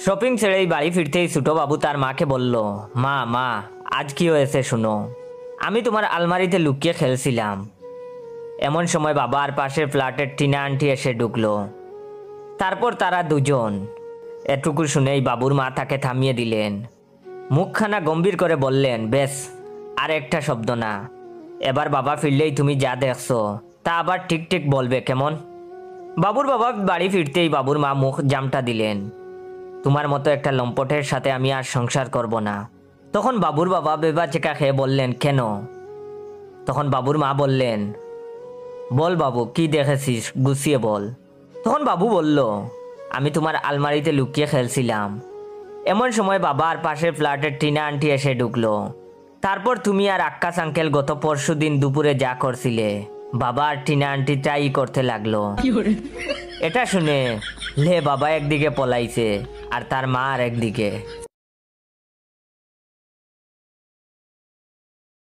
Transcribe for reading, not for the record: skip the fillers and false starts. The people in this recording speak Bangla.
শপিং ছেড়েই বাড়ি ফিরতেই ছোট বাবু তার মাকে বলল, মা মা আজ কি হয়েছে শুনো। আমি তোমার আলমারিতে লুকিয়ে খেলছিলাম। এমন সময় বাবা আর পাশের ফ্ল্যাটের টিনা আন্টি এসে ঢুকলো। তারপর তারা দুজন। এটুকু শুনেই বাবুর মা তাকে থামিয়ে দিলেন। মুখখানা গম্ভীর করে বললেন, বেশ, আর একটা শব্দ না। এবার বাবা ফিরলেই তুমি যা দেখছো তা আবার ঠিক ঠিক বলবে, কেমন? বাবুর বাবা বাড়ি ফিরতেই বাবুর মা মুখ জামটা দিলেন। তোমার মতো একটা লম্পটের সাথে আমি আর সংসার করব না। তখন বাবুর বাবা বেবাচেকা খেয়ে বললেন, কেন? তখন বাবুর মা বললেন, বল বাবু, কি দেখেছিস, গুছিয়ে বল। তখন বাবু বলল, আমি তোমার আলমারিতে লুকিয়ে খেলছিলাম। এমন সময় বাবা আর পাশের ফ্ল্যাটের টিনা আন্টি এসে ঢুকলো। তারপর তুমি আর আক্কাস আঙ্কেল গত পরশুদিন দুপুরে যা করছিলে বাবা আর টিনা আন্টি তাই করতে লাগলো। এটা শুনে লে বাবা একদিকে পলাইছে আর তার মা আর একদিকে।